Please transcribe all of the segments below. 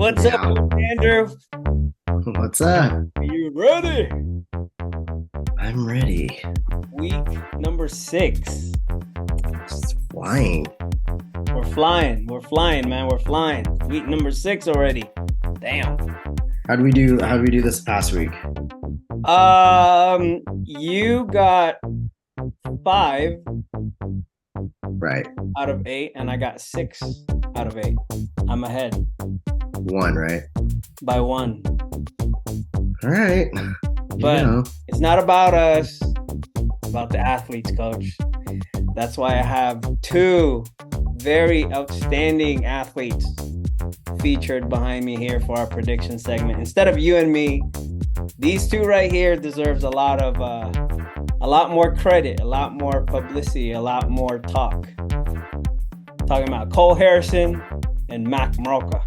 What's up, Andrew? What's up? Are you ready? I'm ready. Week number 6. It's flying. We're flying. We're flying, man. We're flying. Week number 6 already. Damn. How'd we do this past week? You got 5 Right. out of 8, and I got 6 out of 8. I'm ahead 1, right? by 1. All right. But it's not about us. It's about the athletes, coach. That's why I have 2 very outstanding athletes featured behind me here for our prediction segment. Instead of you and me, these 2 right here deserves a lot more credit, a lot more publicity, a lot more talk. Talking about Cole Harrison and Mac Moroka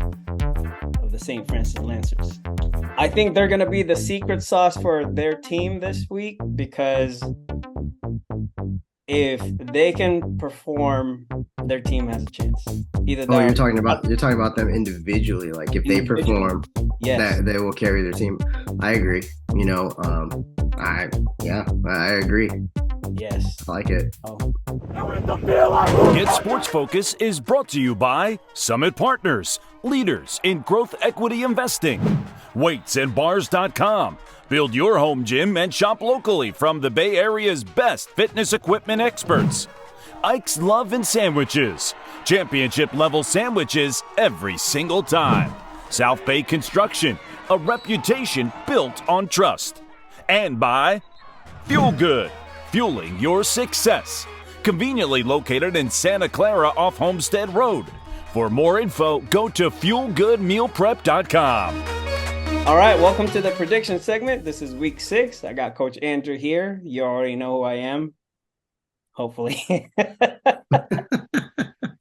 of the St. Francis Lancers. I think they're going to be the secret sauce for their team this week, because if they can perform, their team has a chance. You're talking about them individually. Like if they perform, yes, they will carry their team. I agree. I agree. Yes. I like it. GetSportsFocus is brought to you by Summit Partners, leaders in growth equity investing. WeightsandBars.com. Build your home gym and shop locally from the Bay Area's best fitness equipment experts. Ike's Love and Sandwiches. Championship level sandwiches every single time. South Bay Construction, a reputation built on trust. And by Fuel Good, fueling your success. Conveniently located in Santa Clara off Homestead Road. For more info, go to fuelgoodmealprep.com. All right, welcome to the prediction segment. This is week 6. I got Coach Andrew here. You already know who I am. Hopefully. Hey,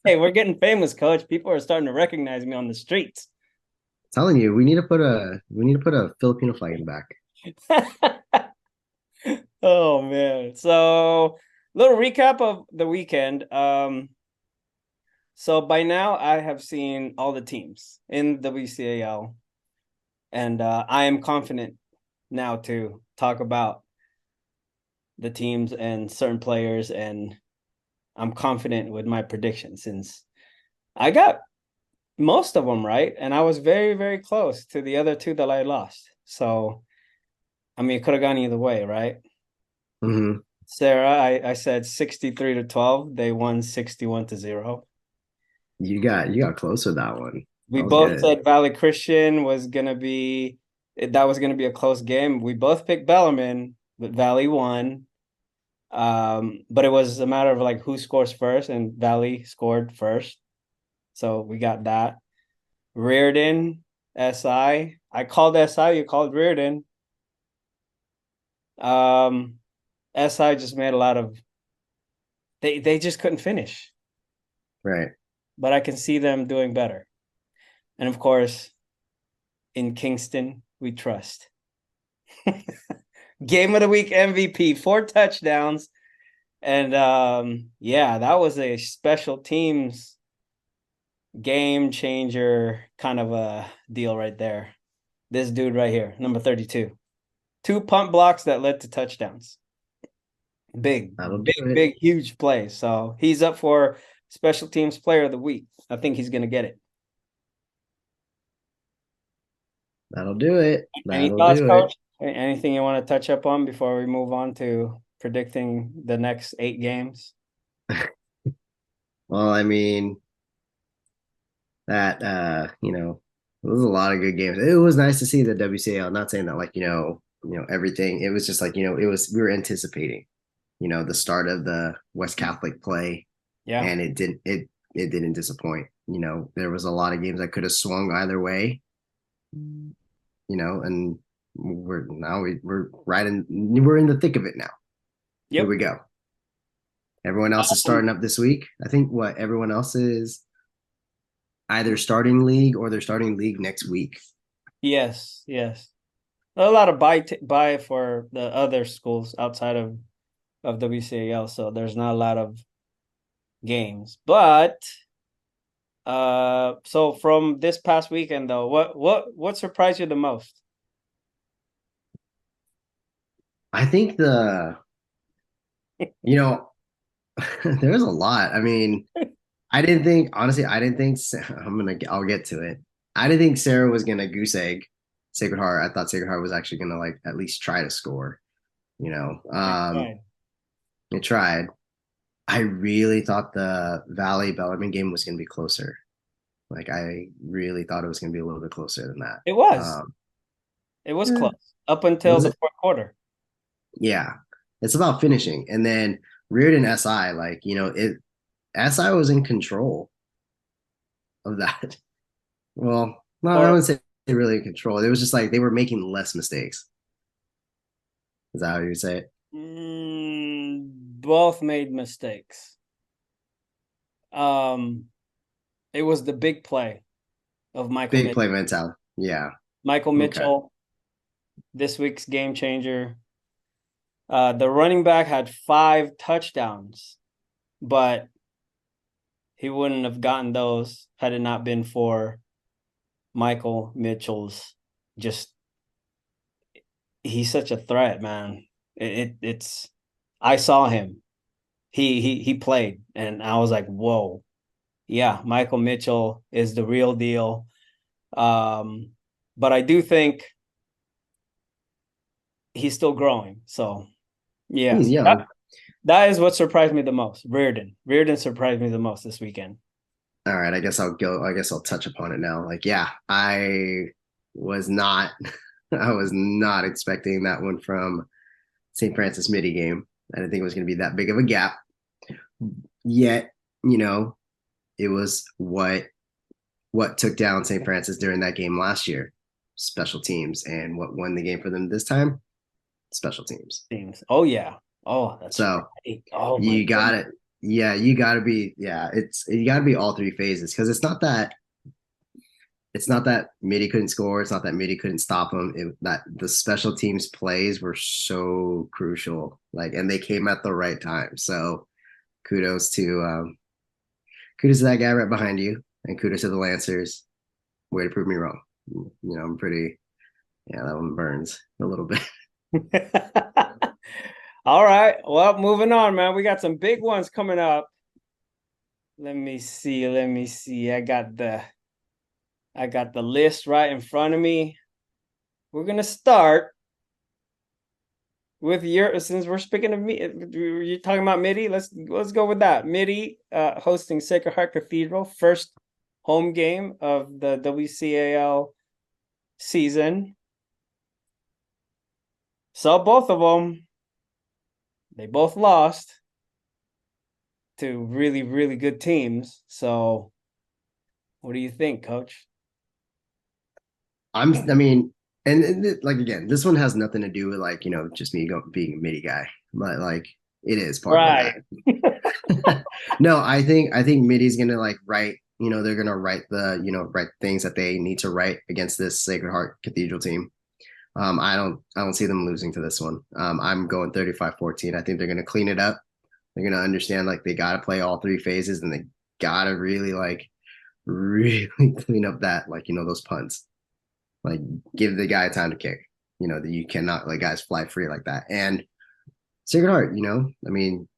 we're getting famous, Coach. People are starting to recognize me on the streets. I'm telling you, we need to put a Filipino flag in the back. Oh man. So, little recap of the weekend. So by now I have seen all the teams in WCAL. And I am confident now to talk about the teams and certain players, and I'm confident with my predictions since I got most of them right, and I was very, very close to the other 2 that I lost. So, I mean, it could have gone either way, right? Mm-hmm. Serra, I said 63-12. They won 61-0. You got close with that one. We both said Valley Christian was gonna be a close game. We both picked Bellarmine, but Valley won. But it was a matter of like who scores first, and Valley scored first. So we got that. Riordan, SI. I called SI, you called Riordan. SI just made a lot of they just couldn't finish. Right. But I can see them doing better. And of course, in Kingston, we trust. Game of the week MVP, 4 touchdowns. And that was a special teams game changer kind of a deal right there. This dude right here, number 32. 2 punt blocks that led to touchdowns. Big, huge plays. So he's up for special teams player of the week. I think he's going to get it. That'll do it. Any thoughts, Coach? Anything you want to touch up on before we move on to predicting the next 8 games? Well, I mean, that it was a lot of good games. It was nice to see the WCAL. Not saying that everything. It was just like we were anticipating, the start of the West Catholic play. Yeah, and it didn't disappoint. There was a lot of games that could have swung either way. And we're in the thick of it now. Yep. Here we go. Everyone else is starting up this week. I think everyone else is either starting league or they're starting league next week. Yes. A lot of buy for the other schools outside of WCAL, so there's not a lot of games. But So from this past weekend though, what surprised you the most? I think there's a lot. I mean, honestly, I'll get to it. I didn't think Serra was gonna goose egg Sacred Heart. I thought Sacred Heart was actually gonna like at least try to score, you know. Okay. It tried. I really thought the Valley Bellarmine game was gonna be closer. Like I really thought it was gonna be a little bit closer than that. It was. Um, It was yeah. close up until Was the it? fourth quarter. Yeah. It's about finishing. And then Riordan SI, SI was in control of that. Well, no, I Or wouldn't say really in control. It was just like they were making less mistakes. Is that how you would say it? both made mistakes. It was the big play of Big play mentality. Yeah. Michael Okay. Mitchell, this week's game changer. The running back had 5 touchdowns, but he wouldn't have gotten those had it not been for Michael Mitchell's just he's such a threat, man. It's I saw him. He played and I was like, whoa. Yeah, Michael Mitchell is the real deal. But I do think he's still growing. So yeah. He's young. That is what surprised me the most. Riordan surprised me the most this weekend. All right, I guess I'll touch upon it now. Like, yeah, I was not I was not expecting that one from St. Francis Mitty game. I didn't think it was going to be that big of a gap. Yet, it was what took down St. Francis during that game last year, special teams, and what won the game for them this time, special teams. Oh yeah. Oh, that's so right. Oh, you got it. Yeah, you got to be. Yeah, you got to be all 3 phases because it's not that Mitty couldn't score. It's not that Mitty couldn't stop him. That the special teams plays were so crucial, and they came at the right time. So kudos to that guy right behind you, and kudos to the Lancers. Way to prove me wrong. I'm pretty. Yeah, that one burns a little bit. All right. Well, moving on, man. We got some big ones coming up. Let me see. I got the list right in front of me. We're gonna start with since we're speaking of me, you're talking about Mitty. Let's go with that. Mitty hosting Sacred Heart Cathedral, first home game of the WCAL season. Saw both of them. They both lost to really, really good teams. So, what do you think, Coach? And again, this one has nothing to do with just me being a Mitty guy, but it is part of that. No, I think Mitty's gonna write. They're gonna write write things that they need to write against this Sacred Heart Cathedral team. I don't see them losing to this one. I'm going 35-14. I think they're gonna clean it up. They're gonna understand they gotta play all 3 phases and they gotta really clean up that those punts. Give the guy time to kick. That you cannot let guys fly free like that. And Sacred Heart, I mean,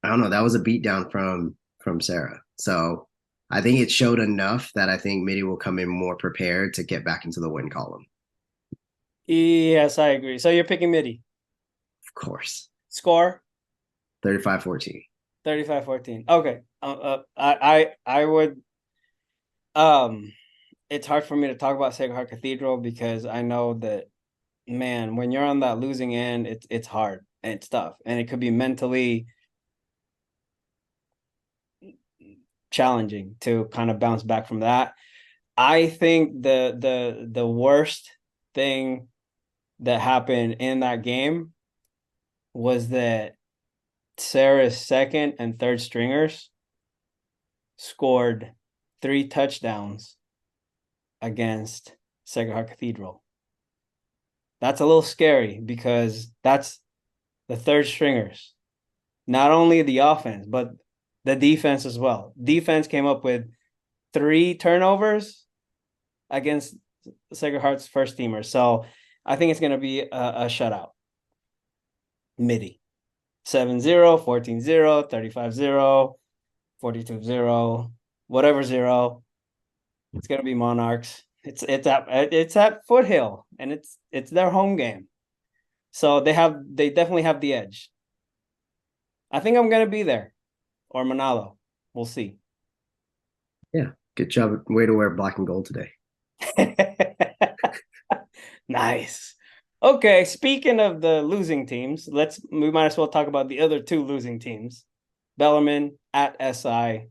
I don't know. That was a beatdown from Serra. So I think it showed enough that I think Mitty will come in more prepared to get back into the win column. Yes, I agree. So you're picking Mitty? Of course. Score? 35-14. 35-14. Okay. I would it's hard for me to talk about Sacred Heart Cathedral because I know that, man, when you're on that losing end, it's hard and it's tough, and it could be mentally challenging to kind of bounce back from that. I think the worst thing that happened in that game was that Serra's second and third stringers scored 3 touchdowns against Sacred Heart Cathedral. That's a little scary because that's the third stringers. Not only the offense, but The defense as well. Defense came up with 3 turnovers against Sacred Heart's first teamer. So I think it's going to be a shutout. Mitty. 7-0, 14-0, 35-0, 42-0, whatever 0. It's going to be Monarchs. It's at Foothill, and it's their home game. So they definitely have the edge. I think I'm going to be there, or Manalo. We'll see. Yeah, good job. Way to wear black and gold today. Nice. Okay, speaking of the losing teams, we might as well talk about the other 2 losing teams. Bellarmine at SI.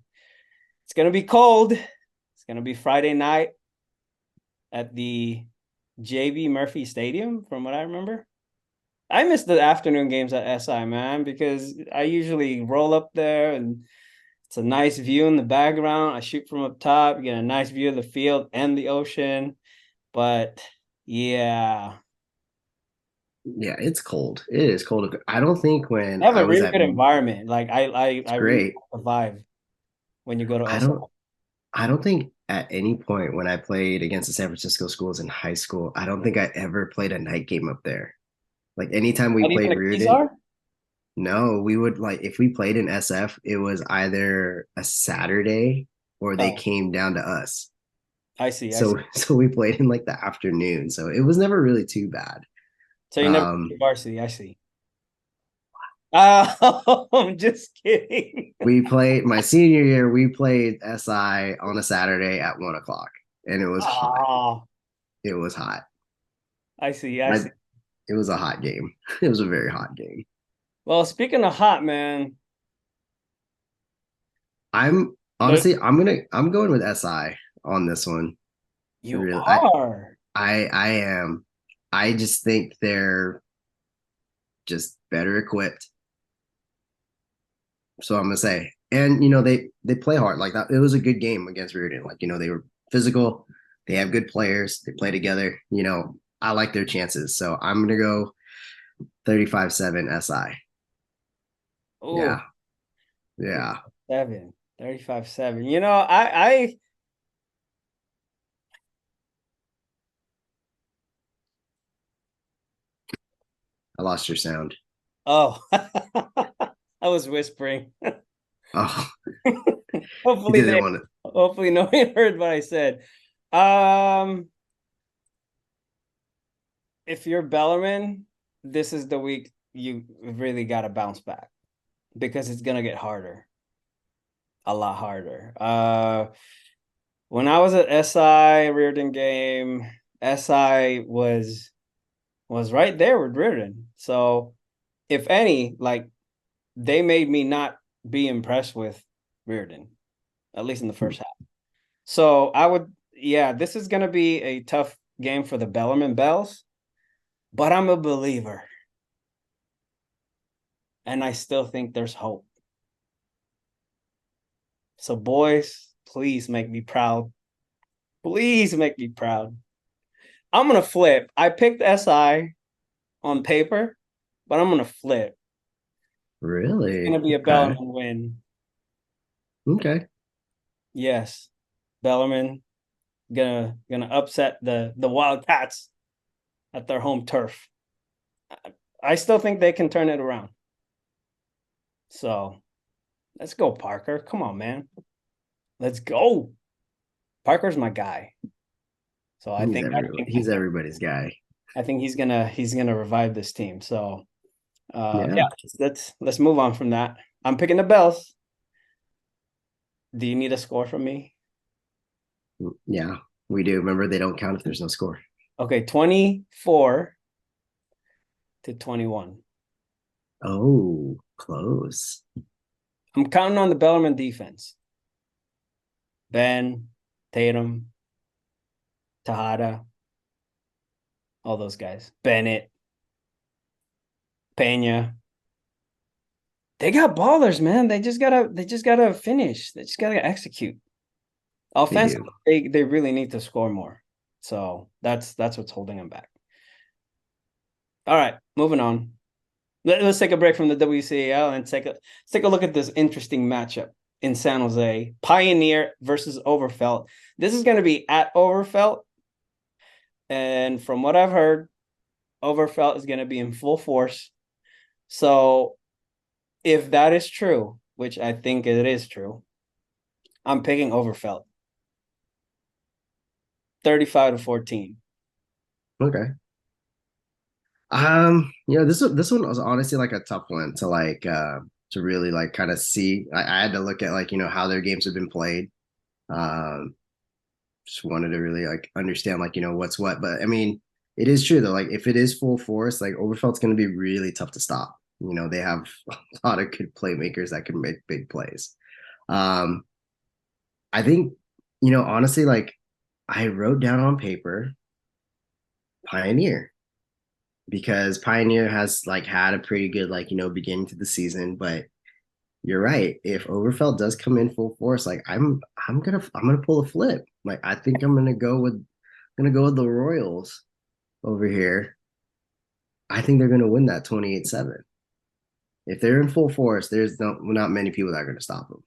It's going to be cold. It's going to be Friday night at the JV Murphy Stadium, from what I remember. I miss the afternoon games at SI, man, because I usually roll up there and it's a nice view in the background. I shoot from up top, you get a nice view of the field and the ocean. But yeah. Yeah, it's cold. It is cold. I don't think when I have I a was really at good environment. Like I great. really survive when you go to I don't think at any point when I played against the San Francisco schools in high school, I don't think I ever played a night game up there. Like anytime we Not even played the keys Riordan, are? no, we would like if we played in SF, it was either a Saturday or they Oh, came down to us. I see. So we played in like the afternoon. So it was never really too bad. So you never Um, played varsity. I see. Oh, I'm just kidding. we played my senior year, we played SI on a Saturday at 1 o'clock, and it was hot. Oh, It was hot. I see. I I, see. it was a hot game. It was a very hot game. Well, speaking of hot, man, I'm honestly, I'm going with SI on this one. you Really, are. I am. I just think they're just better equipped. So I'm gonna say, and they play hard. Like that, it was a good game against Riordan. Like they were physical. They have good players. They play together. I like their chances. So I'm gonna go 35-7 SI. Oh, Yeah, yeah. 35-7. I I lost your sound. oh, I was whispering. Oh, you Hopefully didn't want to. hopefully no one heard what I said. Um, if you're Bellarmine, this is the week you really got to bounce back because it's gonna get harder, a lot harder. When I was at SI Riordan game, SI was right there with Riordan. So if any, like they made me not be impressed with Riordan, at least in the first half. So this is gonna be a tough game for the Bellarmine Bells, but I'm a believer. And I still think there's hope. So boys, please make me proud. Please make me proud. I'm gonna flip. I picked SI on paper, but I'm gonna flip. It's Really? gonna be a Okay. Bellarmine win. Okay. Yes. Bellarmine gonna upset the Wildcats at their home turf. I still think they can turn it around. So let's go, Parker. Come on, man. Let's go. Parker's my guy. So He's everybody's guy. I think he's gonna revive this team. So Yeah. let's move on from that. I'm picking the Bells. Do you need a score from me? Yeah, we do. Remember, they don't count if there's no score. Okay, 24-21. Oh, close. I'm counting on the Bellarmine defense. Ben, Tatum, Tejada, all those guys. Bennett, Pena. They got ballers, man. They just gotta finish. They just gotta execute. Offensively, they really need to score more. So that's what's holding them back. All right, moving on. Let's take a break from the WCAL and take a look at this interesting matchup in San Jose. Pioneer versus Overfelt. This is going to be at Overfelt. And from what I've heard, Overfelt is going to be in full force. So if that is true, which I think it is true, I'm picking Overfelt. 35-14. Okay. This one was honestly like a tough one to really like kind of see. I had to look at like, how their games have been played. Just wanted to really like understand like, what's what. But I mean, it is true though. Like if it is full force, like Overfelt's going to be really tough to stop. They have a lot of good playmakers that can make big plays. I think, honestly, like I wrote down on paper Pioneer because Pioneer has like had a pretty good like, beginning to the season, but you're right. If Overfelt does come in full force, like I'm gonna pull a flip. Like I think I'm gonna go with the Royals over here. I think they're gonna win that 28-7. If they're in full force, there's not many people that are gonna stop them.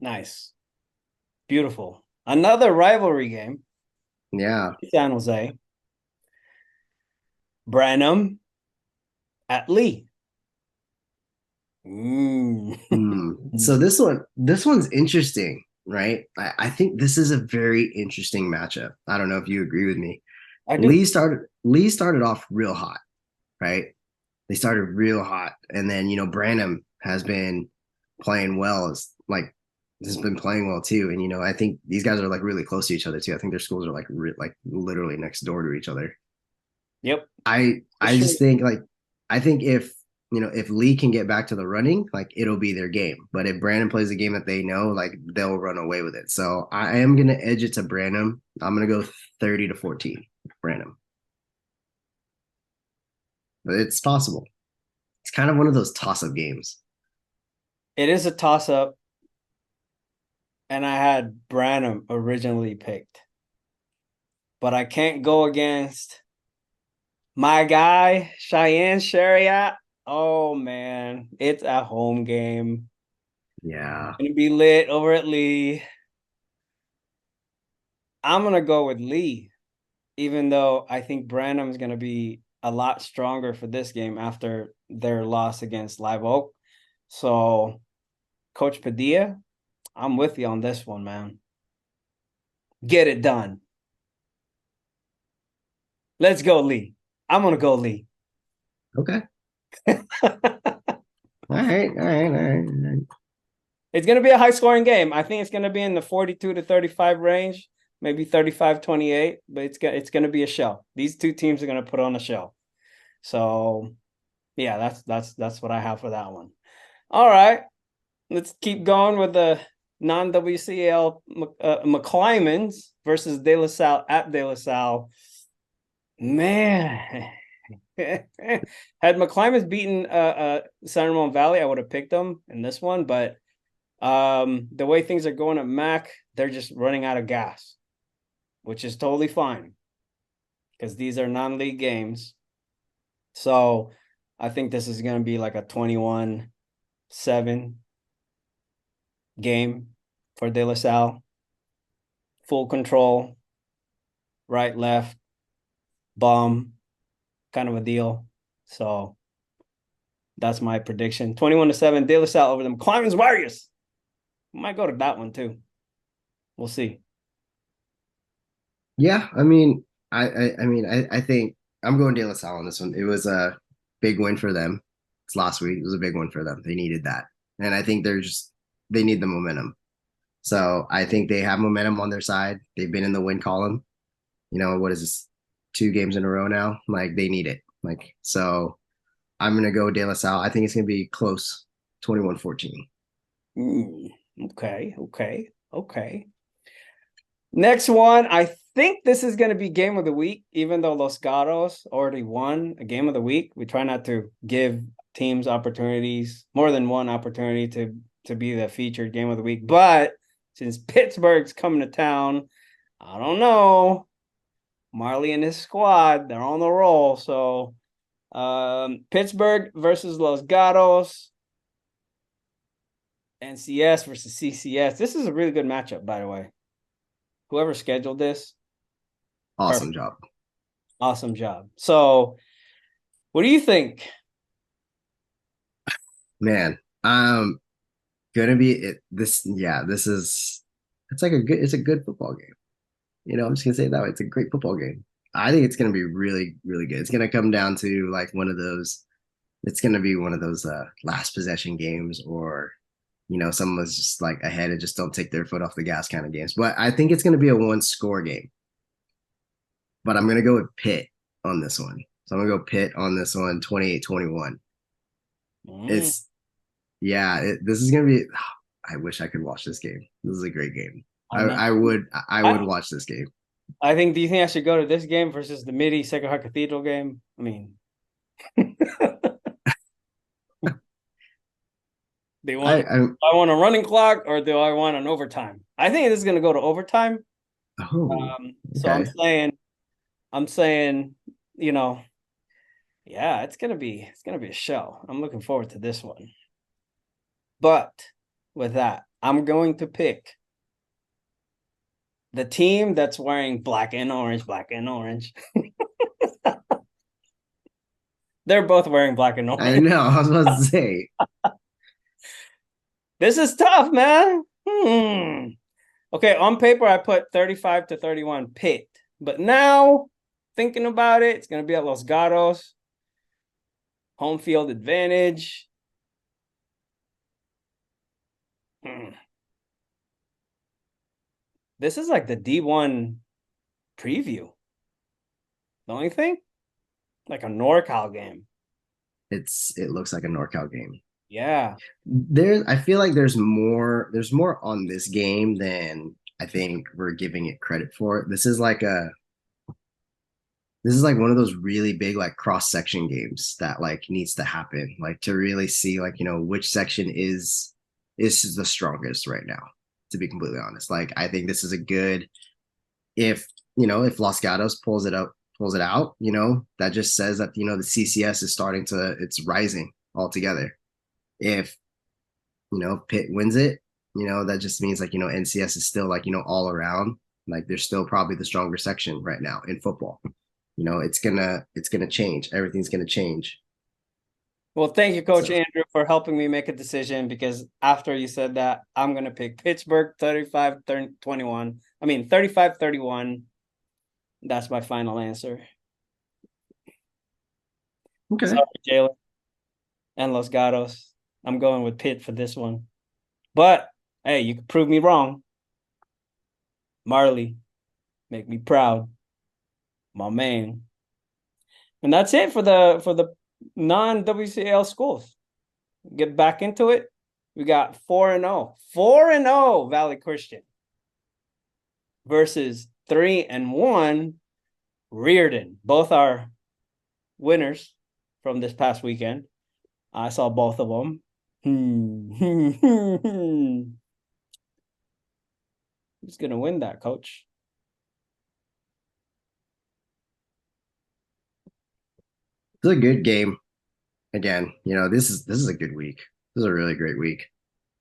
Nice. Beautiful. Another rivalry game. Yeah. San Jose. Branham at Leigh. So this one's interesting, right? I think this is a very interesting matchup. I don't know if you agree with me. I do. Leigh started off real hot, right? They started real hot, and then Branham has been playing well. Has been playing well too, and I think these guys are like really close to each other too. I think their schools are like literally next door to each other. Yep. I just think I think if Leigh can get back to the running, like it'll be their game. But if Branham plays a game that they know, like they'll run away with it. So I am gonna edge it to Branham. I'm gonna go 30-14, Branham. But it's possible. It's kind of one of those toss-up games. It is a toss-up. And I had Branham originally picked. But I can't go against my guy, Cheyenne Serra. Oh, man. It's a home game. Yeah. It's going to be lit over at Leigh. I'm going to go with Leigh, even though I think Branham is going to be a lot stronger for this game after their loss against Live Oak. So, Coach Padilla, I'm with you on this one, man. Get it done. Let's go, Leigh. I'm going to go Leigh. Okay. All right. It's going to be a high-scoring game. I think it's going to be in the 42-35 range, maybe 35-28, but it's going to be a show. These two teams are going to put on a show. So, yeah, that's what I have for that one. All right. Let's keep going with the non-WCAL McClymonds versus De La Salle at De La Salle. Man. Had McClymonds beaten San Ramon Valley, I would have picked them in this one, but the way things are going at Mac, they're just running out of gas, which is totally fine because these are non-league games. So I think this is going to be like a 21-7 game for De La Salle. Full control, right, left, bomb, kind of a deal. So that's my prediction. 21-7, De La Salle over them. McClymonds Warriors. Might go to that one too. We'll see. Yeah, I mean, I think I'm going De La Salle on this one. It was a big win for them. It's last week. It was a big one for them. They needed that, and I think they need the momentum. So I think they have momentum on their side. They've been in the win column. What is this? 2 games in a row now. Like they need it. Like so, I'm gonna go De La Salle. I think it's gonna be close, 21-14. Okay. Next one, I think this is going to be game of the week, even though Los Gatos already won a game of the week. We try not to give teams opportunities, more than one opportunity to be the featured game of the week. But since Pittsburgh's coming to town, I don't know. Marley and his squad, they're on the roll. So Pittsburgh versus Los Gatos. NCS versus CCS. This is a really good matchup, by the way. Whoever scheduled this, Awesome perfect. job. Awesome job. So, what do you think? Man, gonna be it. This is it's a good football game. I'm just gonna say it that way. It's a great football game. I think it's gonna be really, really good. It's gonna come down to like one of those. It's gonna be one of those last possession games, or someone's just like ahead and just don't take their foot off the gas kind of games. But I think it's gonna be a one score game. But I'm gonna go with Pitt on this one. So I'm gonna go Pitt on this one, 28-21. It's this is gonna be. I wish I could watch this game. This is a great game. I would watch this game. I think. Do you think I should go to this game versus the Mitty Sacred Heart Cathedral game? I mean, do I want a running clock or do I want an overtime? I think this is going to go to overtime. So I'm saying, it's gonna be a show. I'm looking forward to this one. But with that, I'm going to pick the team that's wearing black and orange. They're both wearing black and orange. I know. I was about to say. This is tough, man. Okay, on paper, I put 35-31 Pitt. But now, thinking about it, it's going to be at Los Gatos. Home field advantage. This is like the D1 preview. Don't you think? Like a NorCal game. It looks like a NorCal game. Yeah. I feel like there's more on this game than I think we're giving it credit for. This is like one of those really big like cross section games that like needs to happen, like to really see like which section is the strongest right now, to be completely honest. Like I think this is a good, if Los Gatos pulls it out, that just says that the CCS is it's rising altogether. If Pitt wins it, that just means like NCS is still like all around, like they're still probably the stronger section right now in football. It's gonna change. Everything's gonna change. Well, thank you, Coach Andrew, for helping me make a decision, because after you said that, I'm going to pick Pittsburgh 35-21. I mean, 35-31. That's my final answer. Okay. Sorry, Jalen and Los Gatos. I'm going with Pitt for this one. But, hey, you can prove me wrong. Marley, make me proud. My man. And that's it for the non-WCAL schools. Get back into it. We got 4-0. 4-0 Valley Christian versus 3-1 Riordan. Both are winners from this past weekend. I saw both of them. Who's going to win that, Coach? It's a good game. Again, this is a good week. This is a really great week.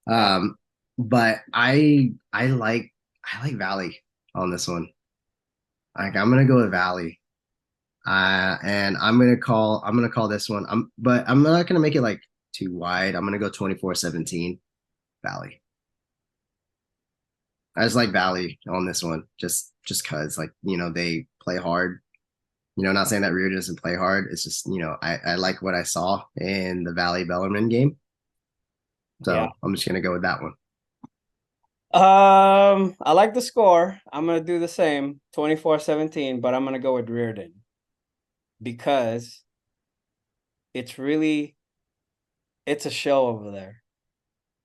But I like Valley on this one. Like I'm gonna go with Valley. And I'm gonna call this one. But I'm not gonna make it like too wide. I'm gonna go 24-17 Valley. I just like Valley on this one, just cause like they play hard. Not saying that Riordan doesn't play hard. It's just, I like what I saw in the Valley Bellarmine game. So yeah. I'm just going to go with that one. I like the score. I'm going to do the same, 24-17, but I'm going to go with Riordan because it's a show over there.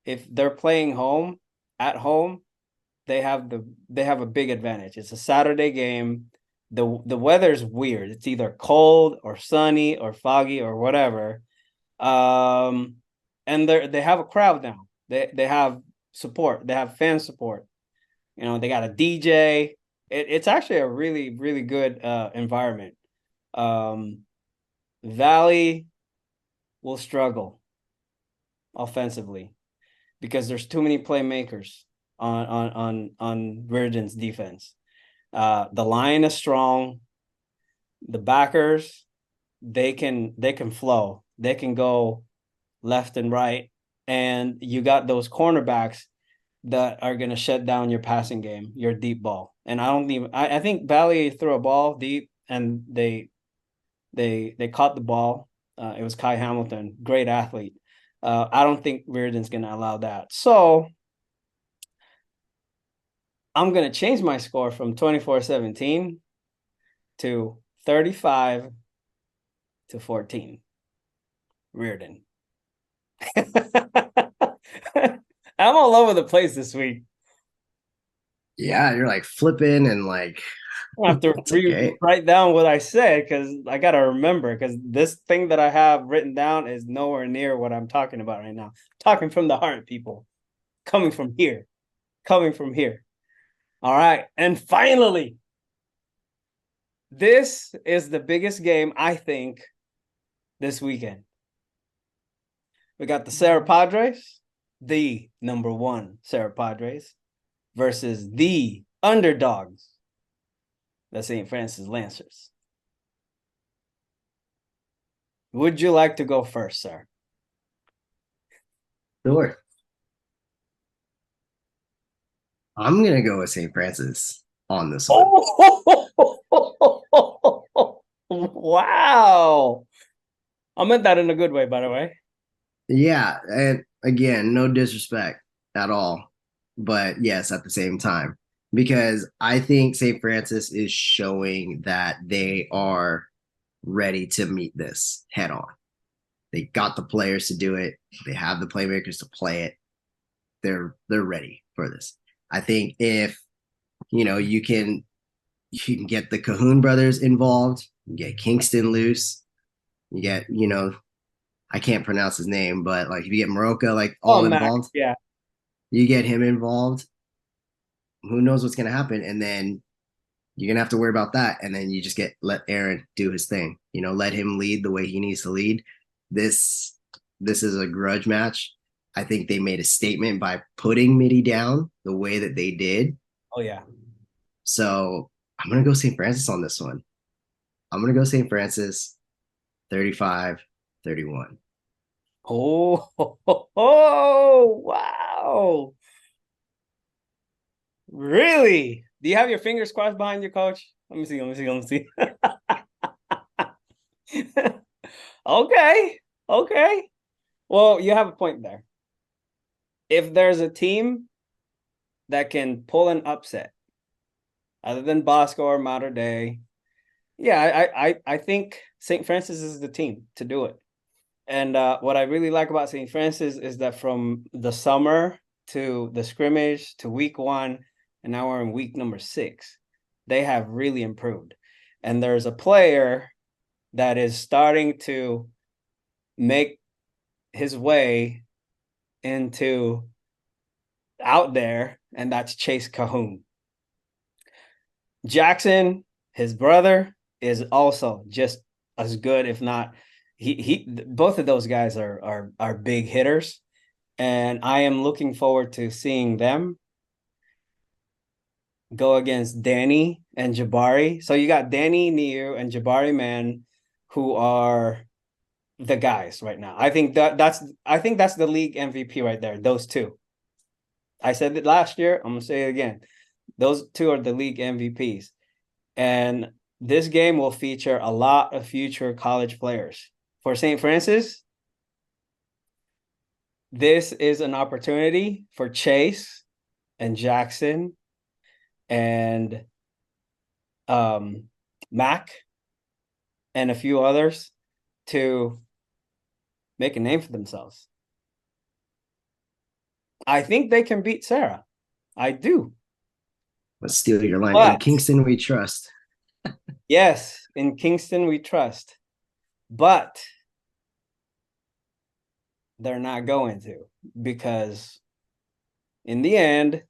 If they're playing at home, they have a big advantage. It's a Saturday game. The weather's weird. It's either cold or sunny or foggy or whatever. And they have a crowd now. They have support. They have fan support. They got a DJ. It's actually a really, really good environment. Valley will struggle offensively. because there's too many playmakers on Riordan's defense. The line is strong. The backers, they can flow. They can go left and right. And you got those cornerbacks that are going to shut down your passing game, your deep ball. And I think Valley threw a ball deep and they caught the ball. It was Kai Hamilton, great athlete. I don't think Riordan's going to allow that. So I'm going to change my score from 24-17 to 35-14. Riordan. I'm all over the place this week. Yeah, you're like flipping and like I have to write down what I said because I got to remember, because this thing that I have written down is nowhere near what I'm talking about right now. Talking from the heart, people. Coming from here. All right. And finally, this is the biggest game, I think, this weekend. We got the Serra Padres, the number 1 Serra Padres, versus the underdogs, the St. Francis Lancers. Would you like to go first, sir? Sure. I'm going to go with St. Francis on this one. Oh, wow. I meant that in a good way, by the way. Yeah. And again, no disrespect at all. But yes, at the same time, because I think St. Francis is showing that they are ready to meet this head on. They got the players to do it. They have the playmakers to play it. They're ready for this. I think if you can get the Cahoon brothers involved, you get Kingston loose, you get I can't pronounce his name, but like if you get Maroka all involved, Max, yeah, you get him involved. Who knows what's gonna happen? And then you're gonna have to worry about that. And then you just let Aaron do his thing. Let him lead the way he needs to lead. This is a grudge match. I think they made a statement by putting Mitty down the way that they did. Oh, yeah. So I'm going to go St. Francis on this one. I'm going to go St. Francis 35-31. Oh, wow. Really? Do you have your fingers crossed behind you, coach? Let me see. Okay. Well, you have a point there. If there's a team that can pull an upset, other than Bosco or Mater Dei, yeah, I think St. Francis is the team to do it. And what I really like about St. Francis is that from the summer to the scrimmage to week 1, and now we're in week number 6, they have really improved. And there's a player that is starting to make his way into out there, and that's Chase Cahoon. Jackson, his brother, is also just as good, if not he both of those guys are big hitters, and I am looking forward to seeing them go against Danny and Jabari. So you got Danny Niu and Jabari Man, who are the guys right now. I think that's the league MVP right there. Those two. I said it last year. I'm gonna say it again. Those two are the league MVPs, and this game will feature a lot of future college players. For St. Francis, this is an opportunity for Chase and Jackson and Mac and a few others to make a name for themselves. I think they can beat Serra. I do. Let's steal your line. In Kingston, we trust. Yes, in Kingston, we trust. But they're not going to, because in the end,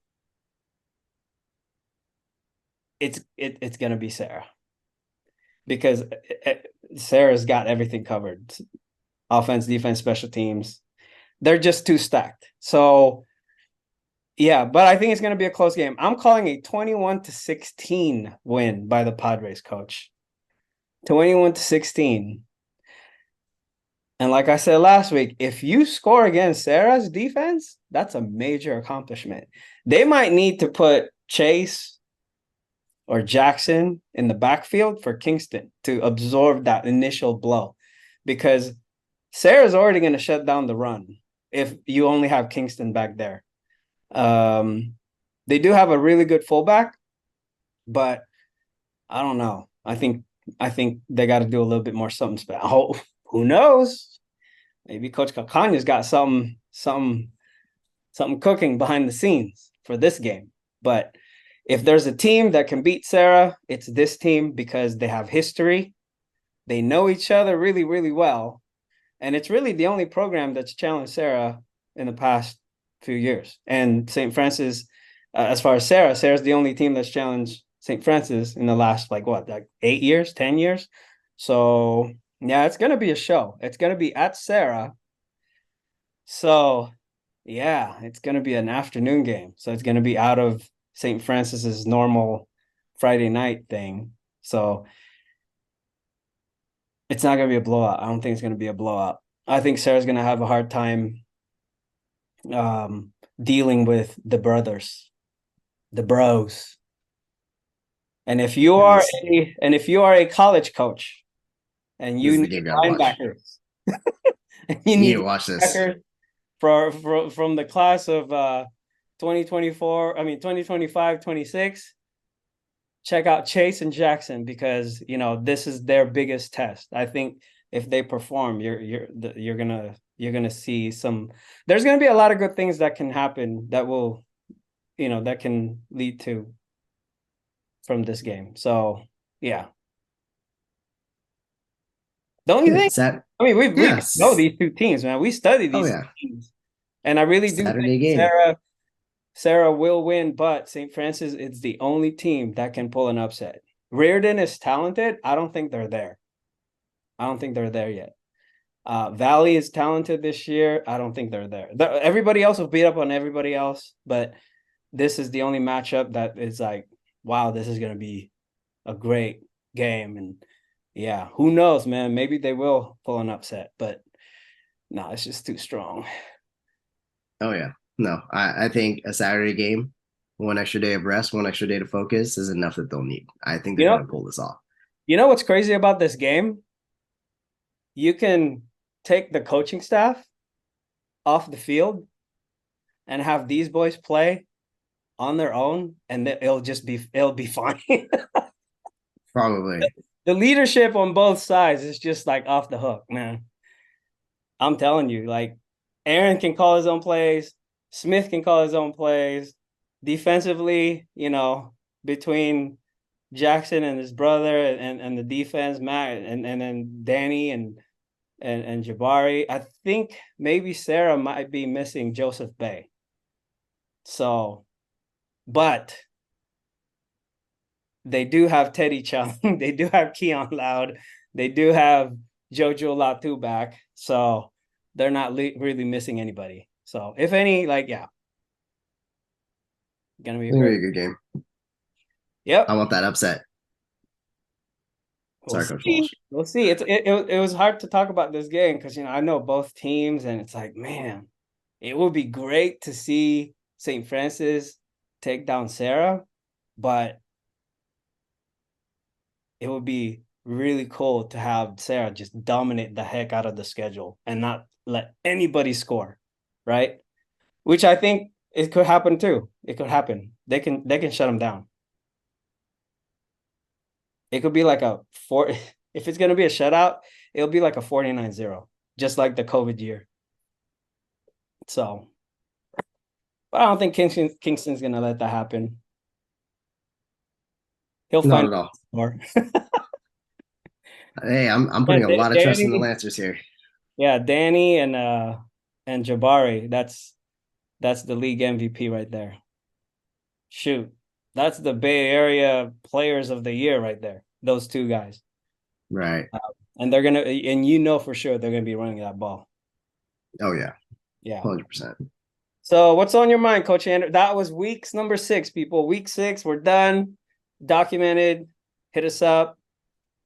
it's going to be Serra, because Serra's got everything covered: offense, defense, special teams. they're just too stacked. So yeah, but I think it's going to be a close game. I'm calling a 21-16 win by the Padres, coach. 21-16. And like I said last week, if you score against Serra's defense, that's a major accomplishment. They might need to put Chase or Jackson in the backfield for Kingston to absorb that initial blow, because Serra's already going to shut down the run if you only have Kingston back there. They do have a really good fullback, but I don't know. I think they got to do a little bit more something special. Oh, who knows? Maybe Coach Calcagno's got something cooking behind the scenes for this game. But if there's a team that can beat Serra, it's this team, because they have history. They know each other really, really well. And it's really the only program that's challenged Serra in the past few years. And St. Francis, as far as Serra's the only team that's challenged St. Francis in the last, like 8 years, 10 years. So yeah, it's going to be a show. It's going to be at Serra. So yeah, it's going to be an afternoon game. So it's going to be out of St. Francis's normal Friday night thing. So it's not going to be a blowout. I don't think it's going to be a blowout. I think Serra's going to have a hard time dealing with the brothers, the bros. And if you are a college coach and you need linebackers, and you need to watch this from the class of 2025, 26, check out Chase and Jackson, because this is their biggest test. I think if they perform, you're gonna see some. There's gonna be a lot of good things that can happen that will, that can lead to from this game. So yeah, don't you think? I mean, we know these two teams, man. We studied these teams, and I really do think Serra will win, but St. Francis is the only team that can pull an upset. Riordan is talented. I don't think they're there. I don't think they're there yet. Valley is talented this year. I don't think they're there. Everybody else will beat up on everybody else, but this is the only matchup that is like, wow, this is going to be a great game. And yeah, who knows, man? Maybe they will pull an upset, but no, it's just too strong. Oh, yeah. No, I think a Saturday game, one extra day of rest, one extra day to focus is enough that they'll need. I think they're going to pull this off. You know what's crazy about this game? You can take the coaching staff off the field and have these boys play on their own, and it'll be fine. Probably. The leadership on both sides is just like off the hook, man. I'm telling you, like, Aaron can call his own plays. Smith can call his own plays. Defensively, between Jackson and his brother and the defense, Matt, and then Danny and Jabari. I think maybe Serra might be missing Joseph Bay. So, but they do have Teddy Chung. They do have Keon Loud. They do have Jojo Latu back. So they're not really missing anybody. So if any, gonna be a good game. Yep. I want that upset. Sorry, Coach Walsh. We'll see. It was hard to talk about this game because I know both teams, and it's like, man, it would be great to see St. Francis take down Serra, but it would be really cool to have Serra just dominate the heck out of the schedule and not let anybody score, right? Which I think it could happen too. It could happen. They can shut them down. It could be like if it's going to be a shutout, it'll be like a 49-0, just like the COVID year. So, but I don't think Kingston's going to let that happen. He'll find more. Hey, I'm putting a lot of trust in the Lancers here. Yeah, Danny and Jabari, that's the league MVP right there. Shoot. That's the Bay Area players of the year right there. Those two guys. Right. And they're for sure they're going to be running that ball. Oh, yeah. Yeah. 100%. So what's on your mind, Coach Andrew? That was weeks number 6, people. Week 6, we're done. Documented. Hit us up.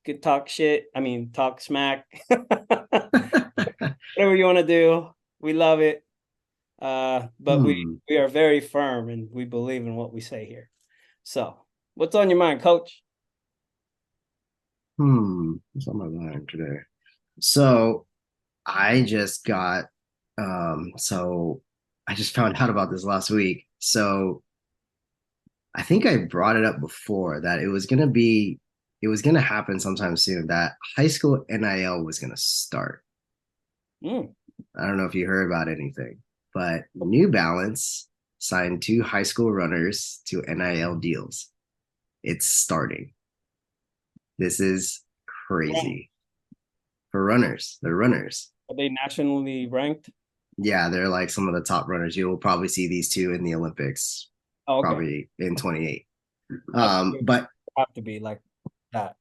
Could talk shit. I mean, talk smack. Whatever you want to do. We love it. But we are very firm and we believe in what we say here. So what's on your mind, Coach? What's on my mind today? So I just got so I just found out about this last week. So I think I brought it up before that it was gonna happen sometime soon, that high school NIL was gonna start. I don't know if you heard about anything, but New Balance signed 2 high school runners to NIL deals. It's starting. This is crazy. For runners. They're runners. Are they nationally ranked? Yeah, they're like some of the top runners. You'll probably see these 2 in the Olympics, probably in 28. But have to be like that.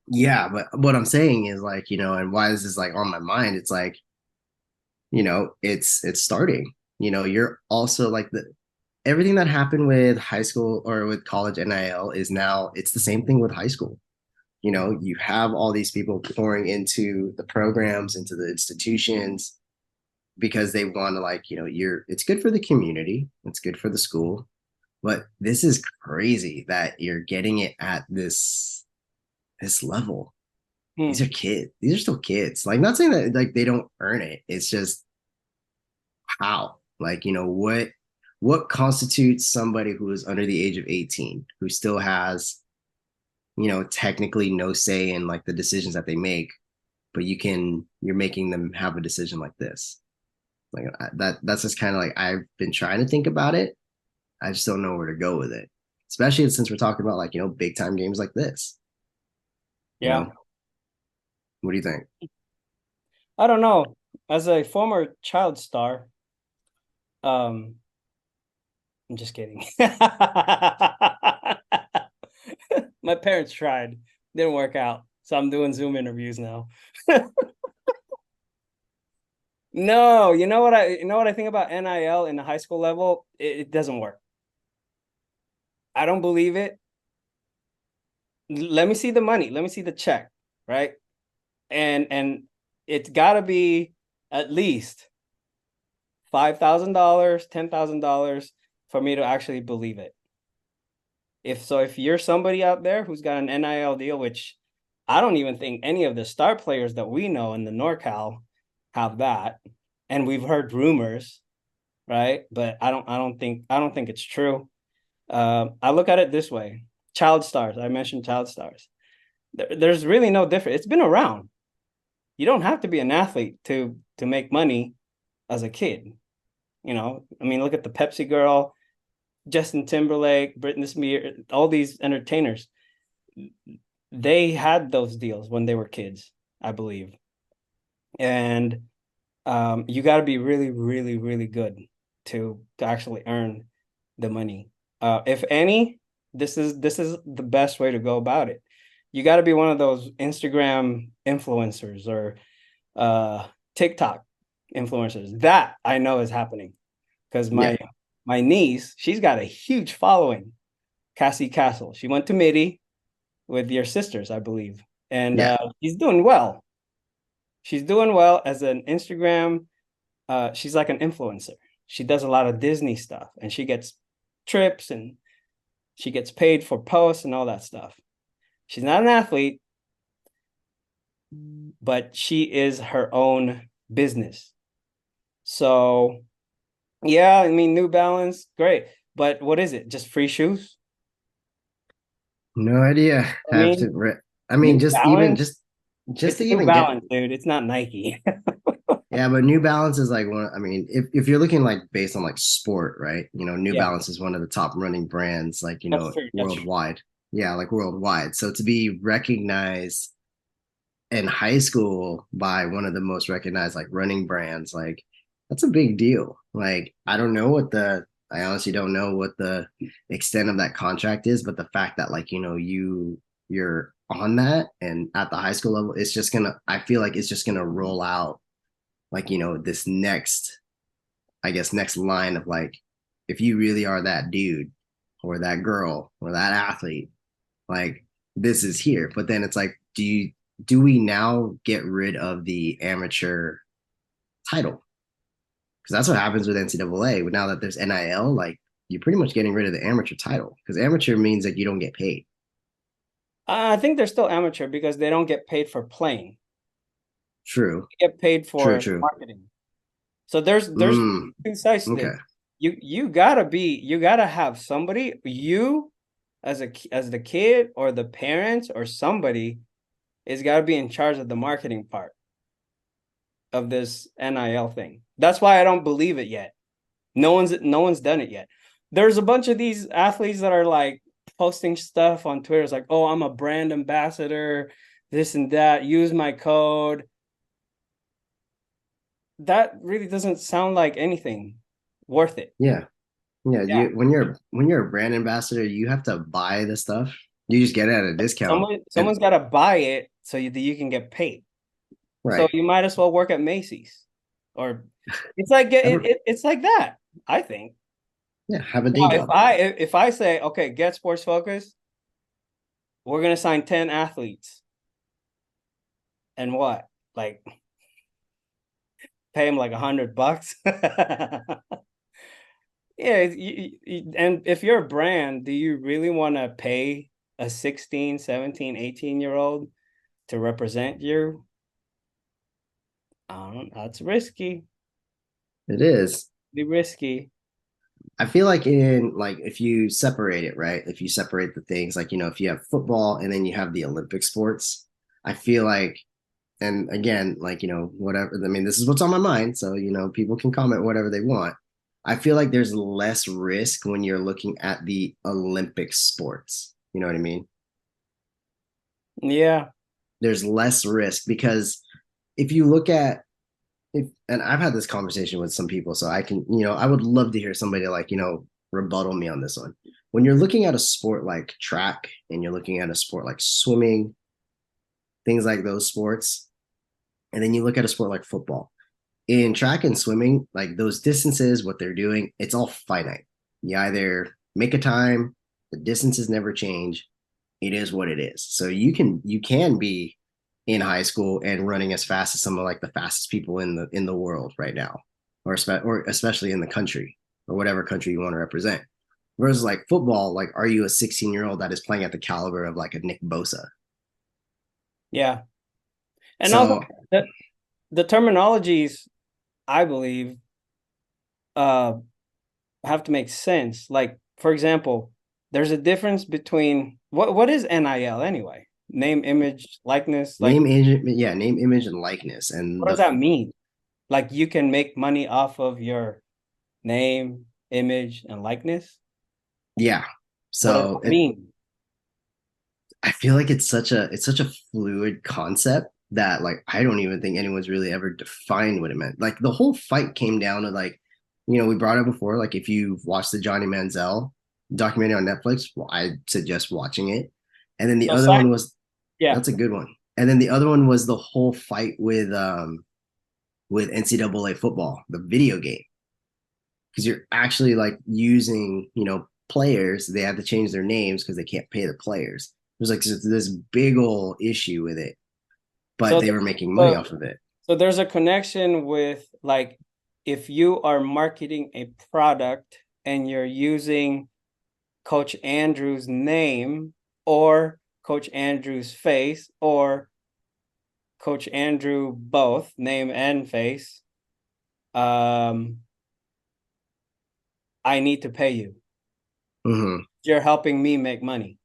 Yeah, but what I'm saying is like, and why this is like on my mind, it's like, it's starting. You're also like everything that happened with high school or with college NIL is now it's the same thing with high school. You have all these people pouring into the programs, into the institutions, because they want to like, it's good for the community, it's good for the school, but this is crazy that you're getting it at this level. These are kids. These are still kids. Like, not saying that like they don't earn it. It's just how, like, what constitutes somebody who is under the age of 18, who still has, technically no say in like the decisions that they make, but you're making them have a decision like this. Like that's just kind of like, I've been trying to think about it. I just don't know where to go with it, especially since we're talking about like, big time games like this. Yeah. What do you think? I don't know. As a former child star, I'm just kidding. My parents tried, didn't work out, so I'm doing Zoom interviews now. No, you know what I think about NIL in the high school level? It doesn't work. I don't believe it. Let me see the money. Let me see the check, right? And it's got to be at least $5,000, $10,000 for me to actually believe it. If you're somebody out there who's got an NIL deal, which I don't even think any of the star players that we know in the NorCal have that, and we've heard rumors, right? But I don't think it's true. I look at it this way: child stars. I mentioned child stars. There's really no difference. It's been around. You don't have to be an athlete to make money as a kid. I mean, look at the Pepsi girl, Justin Timberlake, Britney Spears, all these entertainers. They had those deals when they were kids, I believe. And you got to be really, really, really good to actually earn the money. If any, this is the best way to go about it. You got to be one of those Instagram influencers or TikTok influencers. That I know is happening because my niece, she's got a huge following. Cassie Castle. She went to Mitty with your sisters, I believe, and she's doing well. She's doing well as an Instagram. She's like an influencer. She does a lot of Disney stuff, and she gets trips and she gets paid for posts and all that stuff. She's not an athlete, but she is her own business. So, yeah, I mean, New Balance, great. But what is it? Just free shoes? No idea. I mean, just Balance, just to New even Balance, dude. It's not Nike. Yeah, but New Balance is like one. I mean, if you're looking like based on like sport, right? New Balance is one of the top running brands, like worldwide. Yeah, like worldwide. So to be recognized in high school by one of the most recognized like running brands, like that's a big deal. Like I honestly don't know what the extent of that contract is, but the fact that like you're on that and at the high school level, I feel like it's just gonna roll out like this next I guess, next line of like, if you really are that dude or that girl or that athlete, like this is here. But then it's like, do we now get rid of the amateur title? Because that's what happens with NCAA. Now that there's NIL, like you're pretty much getting rid of the amateur title because amateur means that you don't get paid. I think they're still amateur because they don't get paid for playing. True. They get paid for True. marketing. So there's two sides to this. You gotta have somebody, you as the kid or the parents or somebody is gotta be in charge of the marketing part of this NIL thing. That's why I don't believe it yet. No one's done it yet. There's a bunch of these athletes that are like posting stuff on Twitter. It's like, oh, I'm a brand ambassador, this and that, use my code. That really doesn't sound like anything worth it. Yeah. When you're a brand ambassador, you have to buy the stuff. You just get it at a discount. Someone's got to buy it so that you can get paid. Right. So you might as well work at Macy's, or it's like it's like that. I think. Yeah, have a day job. If I say, okay, GetSportsFocus, we're gonna sign 10 athletes, and what, like, pay them like $100. Yeah, and if you're a brand, do you really want to pay a 16, 17, 18-year-old to represent you? That's risky. It is. Be risky. I feel like if you separate it, right? If you separate the things, like, if you have football and then you have the Olympic sports, I feel like, and again, like, whatever, I mean, this is what's on my mind. So, people can comment whatever they want. I feel like there's less risk when you're looking at the Olympic sports. You know what I mean? Yeah. There's less risk because if you look at, and I've had this conversation with some people, so I can, I would love to hear somebody like, rebuttal me on this one. When you're looking at a sport like track and you're looking at a sport like swimming, things like those sports, and then you look at a sport like football. In track and swimming, like those distances, what they're doing, it's all finite. You either make a time, the distances never change. It is what it is. So you can be in high school and running as fast as some of like the fastest people in the world right now, or especially in the country or whatever country you want to represent. Whereas like football, like, are you a 16-year-old that is playing at the caliber of like a Nick Bosa? Yeah. And also the terminologies, I believe, have to make sense. Like, for example, there's a difference between what is NIL anyway? Name, image, likeness. Like, name, image, and likeness. And what does that mean? Like, you can make money off of your name, image, and likeness? Yeah. So what does that mean? I feel like it's such a fluid concept that, like, I don't even think anyone's really ever defined what it meant. Like, the whole fight came down to, like, we brought it before, like, if you've watched the Johnny Manziel documentary on Netflix, well, I suggest watching it. And then the other one was, that's a good one. And then the other one was the whole fight with NCAA football, the video game, because you're actually like using, players. They had to change their names because they can't pay the players. There's like this big old issue with it, but they were making money off of it. So there's a connection with, like, if you are marketing a product and you're using Coach Andrew's name or Coach Andrew's face or Coach Andrew, both name and face, I need to pay you. Mm-hmm. You're helping me make money.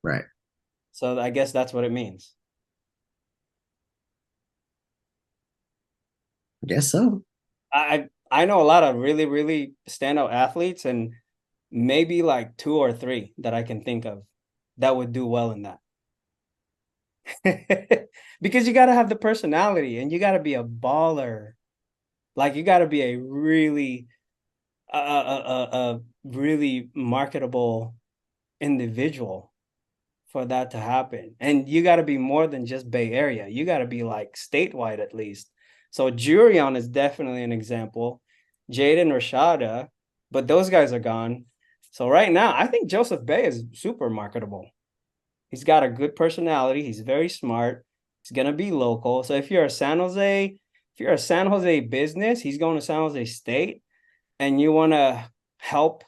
Right. So I guess that's what it means. I guess so. I know a lot of really, really standout athletes, and maybe like 2 or 3 that I can think of that would do well in that. Because you got to have the personality and you got to be a baller. Like, you got to be a really really marketable individual for that to happen. And you got to be more than just Bay Area. You got to be like statewide at least. So Riordan is definitely an example. Jaden, Rashada, but those guys are gone. So right now, I think Joseph Bay is super marketable. He's got a good personality. He's very smart. He's gonna be local. So if you're a San Jose business, he's going to San Jose State, and you want to help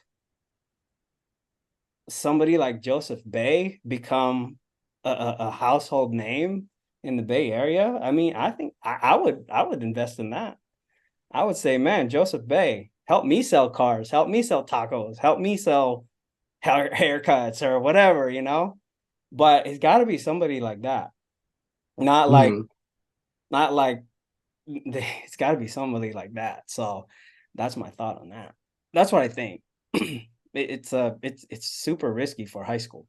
somebody like Joseph Bay become a household name in the Bay Area, I mean, I think I would invest in that. I would say, man, Joseph Bay, help me sell cars, help me sell tacos, help me sell haircuts or whatever, you know. But it's got to be somebody like that, not like, not like. It's got to be somebody like that. So that's my thought on that. That's what I think. It's super risky for high school.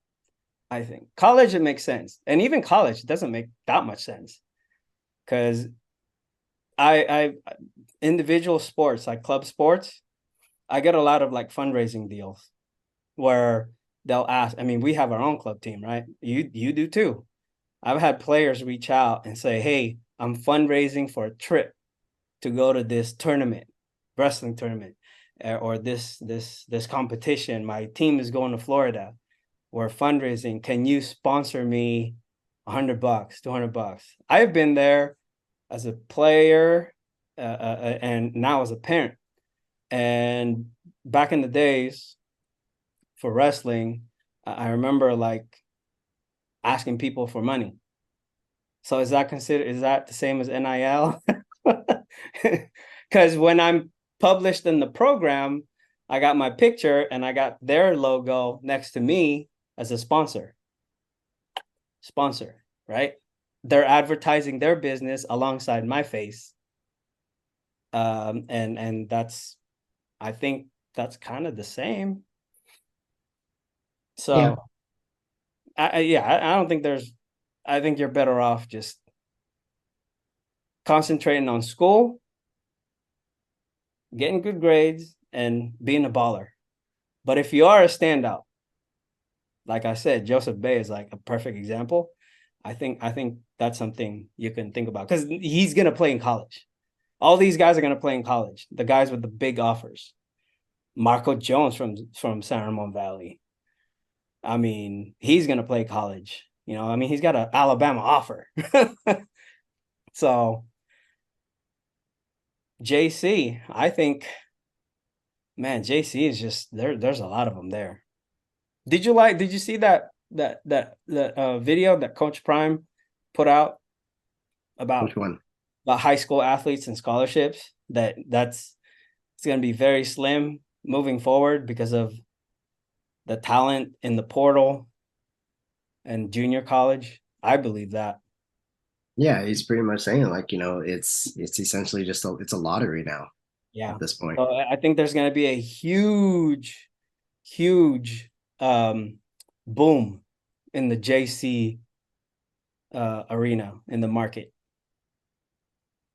I think college, it makes sense, and even college doesn't make that much sense, because I individual sports like club sports, I get a lot of like fundraising deals where they'll ask. I mean, we have our own club team, right? You do too. I've had players reach out and say, "Hey, I'm fundraising for a trip to go to this tournament, wrestling tournament, or this competition. My team is going to Florida. We're fundraising. Can you sponsor me $100, $200?" I've been there as a player and now as a parent. And back in the days for wrestling, I remember like asking people for money. So is that the same as NIL? Because when I'm published in the program, I got my picture and I got their logo next to me as a sponsor, right? They're advertising their business alongside my face. And that's, I think that's kind of the same. So yeah. I don't think I think you're better off just concentrating on school, getting good grades, and being a baller. But if you are a standout, like I said, Joseph Bay is like a perfect example. I think that's something you can think about, because he's going to play in college. All these guys are going to play in college, the guys with the big offers. Marco Jones from San Ramon Valley. I mean, he's going to play college. You know, I mean, he's got an Alabama offer. So JC, I think, man, JC is just there's a lot of them there. Did you see that video that Coach Prime put out about which one? About high school athletes and scholarships? It's going to be very slim moving forward because of the talent in the portal and junior college. I believe that. Yeah, he's pretty much saying like, you know, it's essentially just it's a lottery now. Yeah. At this point. So I think there's going to be a huge boom in the JC arena, in the market.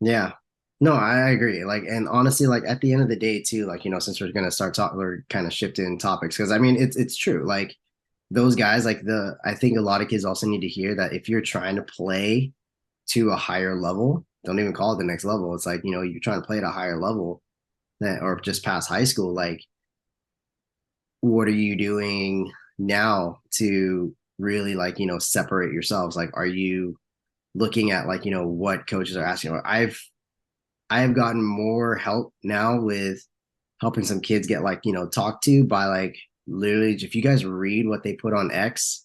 Yeah. No, I agree. Like, and honestly, like at the end of the day too, like, you know, since we're gonna start talking, we're kind of shifting topics, because I mean it's true. Like those guys, like I think a lot of kids also need to hear that if you're trying to play to a higher level, don't even call it the next level. It's like, you know, you're trying to play at a higher level or just past high school, like what are you doing now to really, like, you know, separate yourselves? Like, are you looking at, like, you know, what coaches are asking? I have gotten more help now with helping some kids get, like, you know, talked to by, like, literally, if you guys read what they put on X,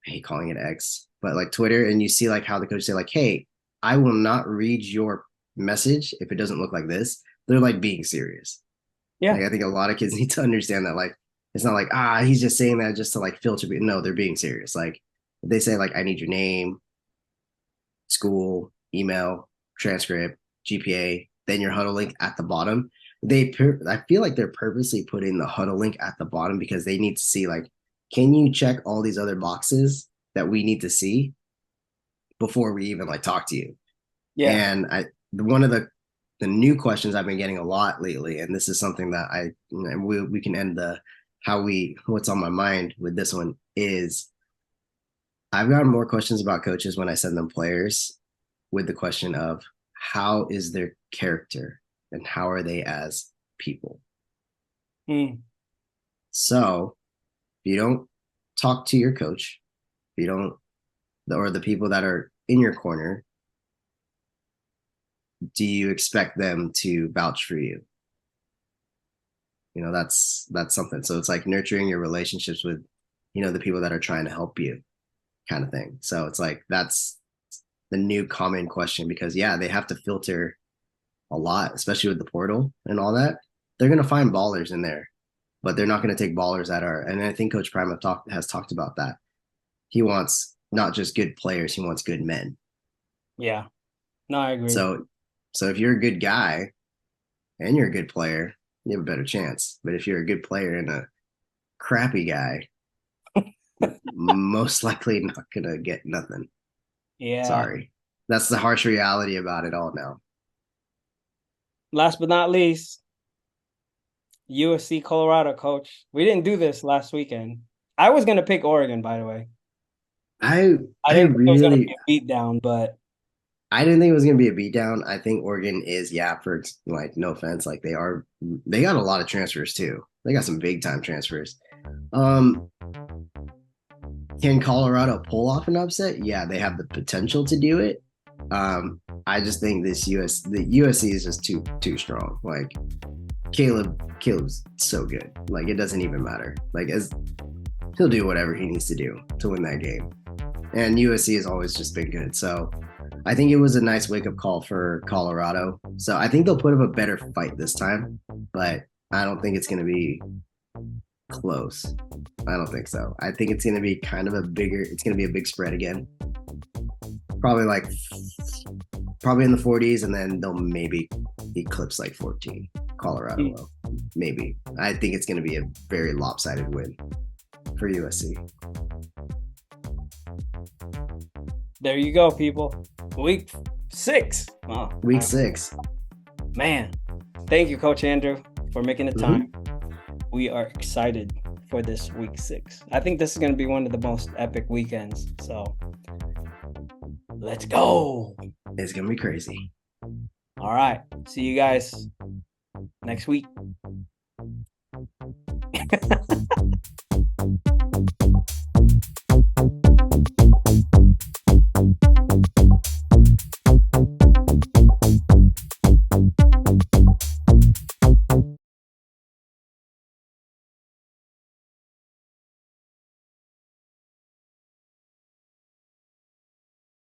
I hate calling it X, but like Twitter, and you see like how the coaches say like, hey, I will not read your message if it doesn't look like this. They're like being serious. Yeah. Like, I think a lot of kids need to understand that, like, it's not like, he's just saying that just to like filter. No, they're being serious. Like if they say like, I need your name, school, email, transcript, GPA, then your huddle link at the bottom. I feel like they're purposely putting the huddle link at the bottom because they need to see like, can you check all these other boxes that we need to see before we even like talk to you? Yeah. And one of the new questions I've been getting a lot lately, and this is something that we can end what's on my mind with this one, is I've gotten more questions about coaches when I send them players with the question of how is their character and how are they as people. So if you don't talk to your coach, if you don't, or the people that are in your corner, do you expect them to vouch for you? That's something. So it's like nurturing your relationships with, the people that are trying to help you, kind of thing. So it's like, that's the new common question, because they have to filter a lot, especially with the portal and all that. They're going to find ballers in there, but they're not going to take ballers that are, and I think Coach Prime has talked about that. He wants not just good players, he wants good men. Yeah. No, I agree. So if you're a good guy and you're a good player, you have a better chance. But if you're a good player and a crappy guy, most likely not gonna get nothing. Yeah. Sorry. That's the harsh reality about it all now. Last but not least, USC Colorado, coach. We didn't do this last weekend. I was gonna pick Oregon, by the way. I didn't think it was gonna be a beat down, but I didn't think it was going to be a beatdown. I think Oregon is, for like, no offense, like they got a lot of transfers too. They got some big time transfers. Can Colorado pull off an upset? Yeah, they have the potential to do it. I just think the USC is just too strong. Like Caleb's so good. Like it doesn't even matter. Like he'll do whatever he needs to do to win that game. And USC has always just been good. So I think it was a nice wake-up call for Colorado. So I think they'll put up a better fight this time, but I don't think it's going to be close. I don't think so. I think it's going to be it's going to be a big spread again. Probably in the 40s, and then they'll maybe eclipse like 14. Colorado will. Maybe. I think it's going to be a very lopsided win for USC. There you go, people. Week 6. Wow. Week 6. Man, thank you, Coach Andrew, for making the time. We are excited for this week 6. I think this is going to be one of the most epic weekends. So let's go. It's going to be crazy. All right. See you guys next week.